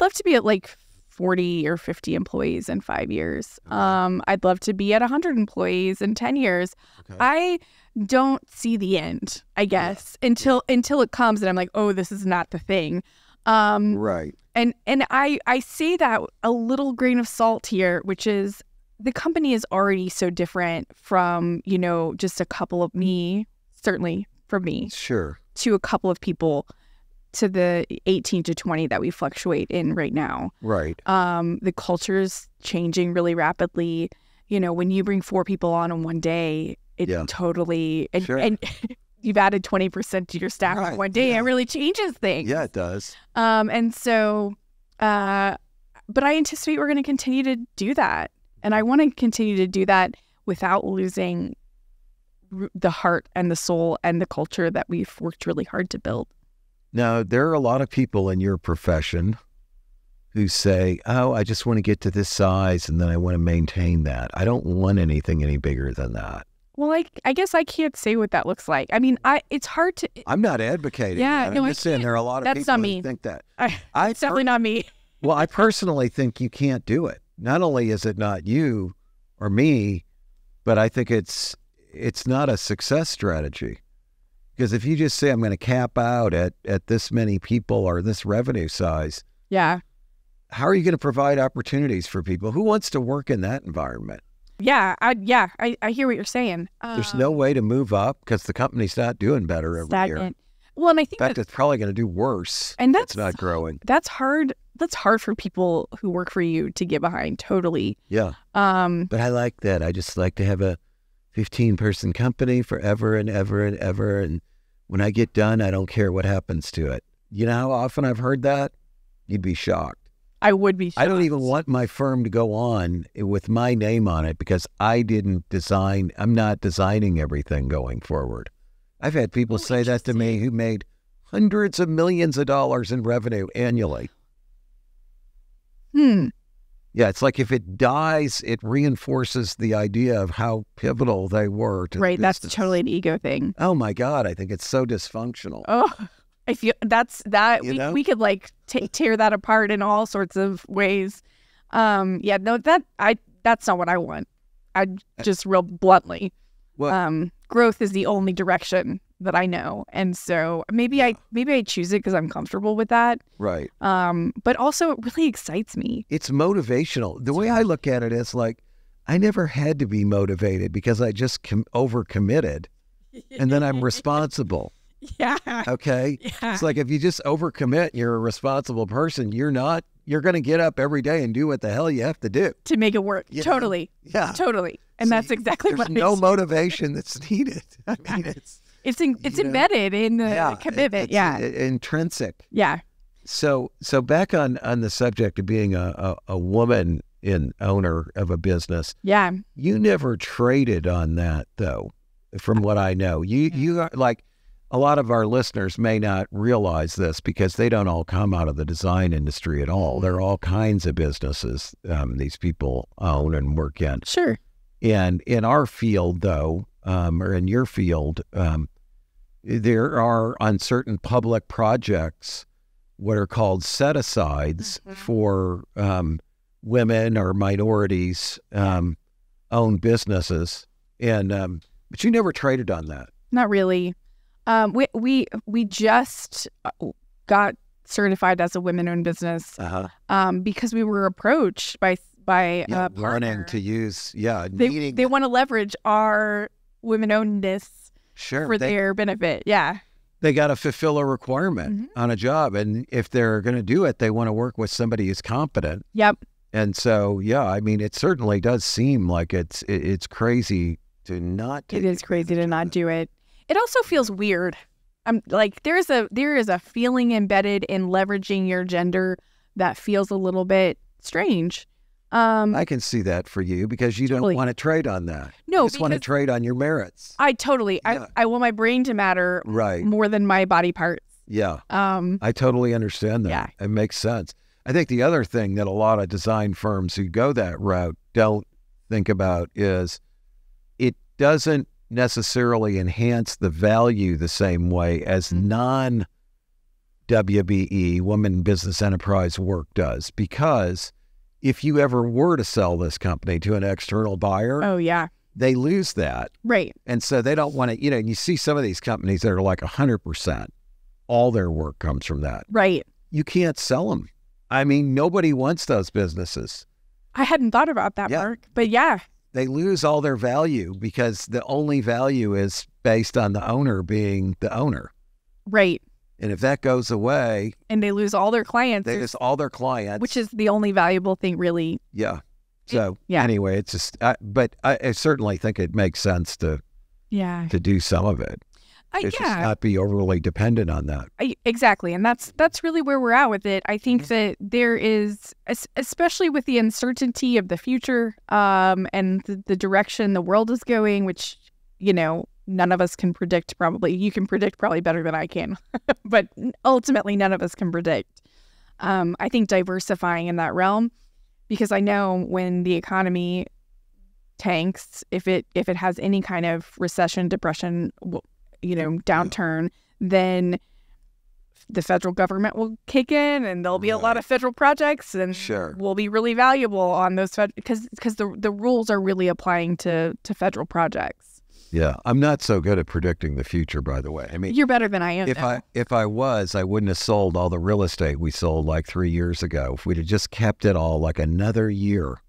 love to be at like 40 or 50 employees in 5 years. I'd love to be at 100 employees in 10 years. Okay. I don't see the end, I guess, until it comes and I'm like, oh, this is not the thing. Right. And I say that a little grain of salt here, which is the company is already so different from, just a couple of certainly from me. Sure. To a couple of people, to the 18 to 20 that we fluctuate in right now. Right. The culture's changing really rapidly. When you bring 4 people on in one day, it totally, and you've added 20% to your staff in one day, it really changes things. Yeah, it does. And so, but I anticipate we're going to continue to do that. And I want to continue to do that without losing the heart and the soul and the culture that we've worked really hard to build. Now, there are a lot of people in your profession who say, oh, I just want to get to this size and then I want to maintain that. I don't want anything any bigger than that. Well, I guess I can't say what that looks like. I mean, it's hard to... I'm not advocating that. I'm just saying there are a lot of people who think that. It's definitely not me. Well, I personally think you can't do it. Not only is it not you or me, but I think it's not a success strategy. Because if you just say, I'm going to cap out at this many people or this revenue size, how are you going to provide opportunities for people? Who wants to work in that environment? I hear what you're saying. There's no way to move up because the company's not doing better every year. Well, and I think in fact, it's probably going to do worse. And it's not growing. That's hard. That's hard for people who work for you to get behind. Totally. Yeah. But I like that. I just like to have a 15-person company forever and ever and ever. And when I get done, I don't care what happens to it. You know how often I've heard that? You'd be shocked. I would be shocked. I don't even want my firm to go on with my name on it because I didn't design. I'm not designing everything going forward. I've had people say that to me who made hundreds of millions of dollars in revenue annually. Yeah, it's like if it dies, it reinforces the idea of how pivotal they were to the Right. That's business. totally an ego thing. Oh my God, I think it's so dysfunctional. Oh, I feel that You know? we could like tear that apart in all sorts of ways. Yeah, no, that's not what I want. I just real bluntly, Well, growth is the only direction that I know, and so maybe I choose it because I'm comfortable with that. right. But also it really excites me. It's motivational. The way I look at it is like, I never had to be motivated because I just overcommitted, and then I'm responsible. Yeah. Okay. Yeah. It's like if you just overcommit, you're a responsible person. You're going to get up every day and do what the hell you have to do. To make it work. You know? Totally. Yeah. Totally. And So that's exactly there's what no I see. motivation that's needed. I mean, It's you know, embedded in the commitment. it's Yeah. intrinsic. Yeah. So back on the subject of being a woman owner of a business, Yeah. you never traded on that though, from what I know. You are like, a lot of our listeners may not realize this because they don't all come out of the design industry at all. There are all kinds of businesses these people own and work in. Sure. And in our field, though, or in your field, there are on certain public projects what are called set-asides for women or minorities owned businesses. And but you never traded on that. Not really. We just got certified as a women-owned business because we were approached by a wanting partner. to use, They want to leverage our women-ownedness for their benefit. Yeah. They got to fulfill a requirement on a job, and if they're going to do it, they want to work with somebody who's competent. Yep. And so, I mean, it certainly does seem like it's crazy to not. It is crazy to not do it. It also feels weird. I'm like, there is a feeling embedded in leveraging your gender that feels a little bit strange. I can see that for you because you Totally. don't want to trade on that. No, you just want to because trade on your merits. I totally. I want my brain to matter Right. more than my body parts. Yeah. I totally understand that. Yeah. It makes sense. I think the other thing that a lot of design firms who go that route don't think about is it doesn't necessarily enhance the value the same way as non-WBE, women business enterprise work does. Because if you ever were to sell this company to an external buyer, Oh yeah. they lose that. Right. And so they don't want to, and you see some of these companies that are like 100%, all their work comes from that. Right. You can't sell them. I mean, nobody wants those businesses. I hadn't thought about that, Yeah. Mark. But yeah. They lose all their value because the only value is based on the owner being the owner. Right. And if that goes away, And they lose all their clients. they lose all their clients. Which is the only valuable thing, really. Yeah. So Yeah. anyway, it's just, but I certainly think it makes sense to Yeah. do some of it. It's just not be overly dependent on that. Exactly. And that's really where we're at with it. I think that there is, especially with the uncertainty of the future and the direction the world is going, which, none of us can predict probably. You can predict probably better than I can. But ultimately, none of us can predict. I think diversifying in that realm, because I know when the economy tanks, if it has any kind of recession, depression, downturn, then the federal government will kick in and there'll be a lot of federal projects and will be really valuable on those because the rules are really applying to federal projects. Yeah. I'm not so good at predicting the future, by the way. I mean, you're better than I am. If I was, I wouldn't have sold all the real estate we sold like 3 years ago. If we'd have just kept it all like another year,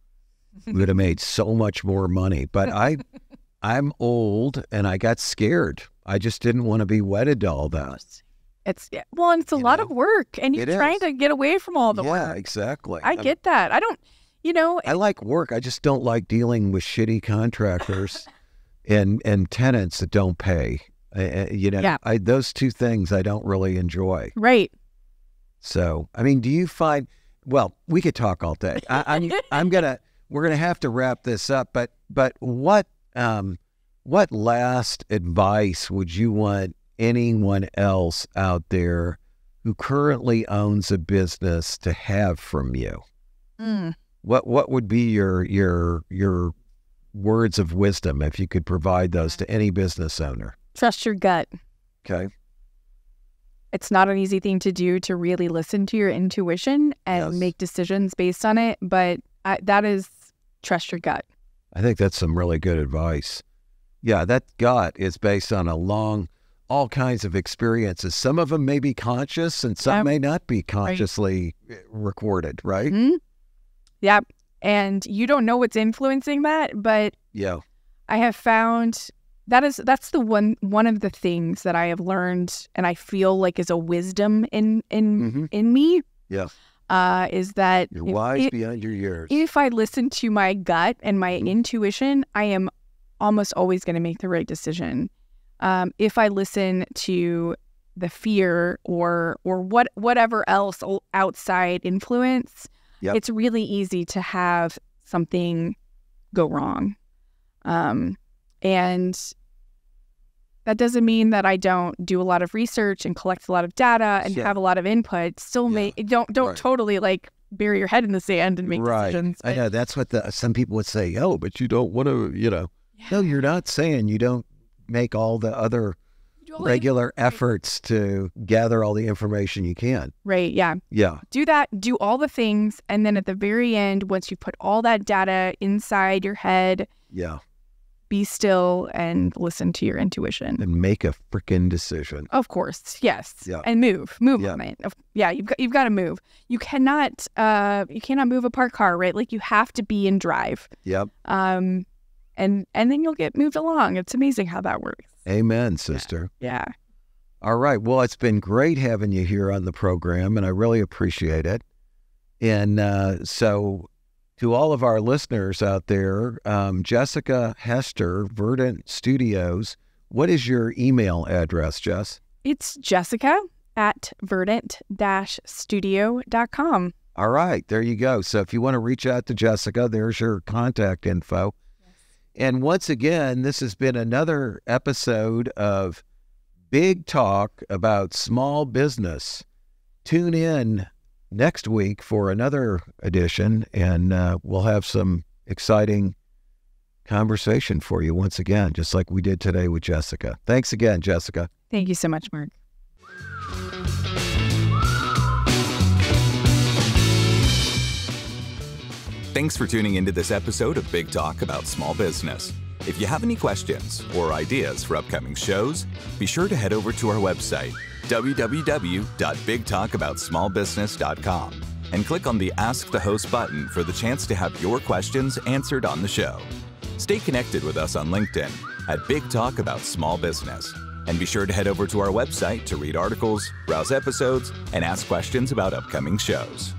we would have made so much more money. But I'm old and I got scared. I just didn't want to be wedded to all that. It's a lot of work, and you're trying to get away from all the work. Yeah, exactly. I get that. I don't, I like work. I just don't like dealing with shitty contractors and tenants that don't pay. Those two things I don't really enjoy. Right. So, I mean, do you find? Well, we could talk all day. We're gonna have to wrap this up. But what last advice would you want anyone else out there who currently owns a business to have from you? What would be your words of wisdom if you could provide those to any business owner? Trust your gut. Okay. It's not an easy thing to do, to really listen to your intuition and make decisions based on it. But that is trust your gut. I think that's some really good advice. Yeah, that gut is based on all kinds of experiences. Some of them may be conscious and some may not be consciously recorded, right? Mm-hmm. Yep. And you don't know what's influencing that, but I have found that's the one of the things that I have learned and I feel like is a wisdom in me. Yeah. Is that you're wise beyond your years. If I listen to my gut and my intuition, I am almost always going to make the right decision. If I listen to the fear or whatever else outside influence, it's really easy to have something go wrong. And that doesn't mean that I don't do a lot of research and collect a lot of data and have a lot of input. Still don't totally like bury your head in the sand and make decisions. I know that's what some people would say. Oh, but you don't want to, No, you're not saying you don't make all the other regular efforts to gather all the information you can. Right. Yeah. Yeah. Do that. Do all the things. And then at the very end, once you put all that data inside your head, be still and listen to your intuition. And make a freaking decision. Of course. Yes. Yeah. And move on it. Yeah. You've got to move. You cannot move a parked car, right? Like you have to be in drive. Yep. And then you'll get moved along. It's amazing how that works. Amen, sister. Yeah. All right. Well, it's been great having you here on the program, and I really appreciate it. And so to all of our listeners out there, Jessica Hester, Verdant Studios, what is your email address, Jess? It's jessica@verdant-studio.com. All right. There you go. So if you want to reach out to Jessica, there's your contact info. And once again, this has been another episode of Big Talk about small business. Tune in next week for another edition, and we'll have some exciting conversation for you once again, just like we did today with Jessica. Thanks again, Jessica. Thank you so much, Mark. Thanks for tuning into this episode of Big Talk about small business. If you have any questions or ideas for upcoming shows, be sure to head over to our website, www.bigtalkaboutsmallbusiness.com, and click on the Ask the Host button for the chance to have your questions answered on the show. Stay connected with us on LinkedIn at Big Talk About Small Business. And be sure to head over to our website to read articles, browse episodes, and ask questions about upcoming shows.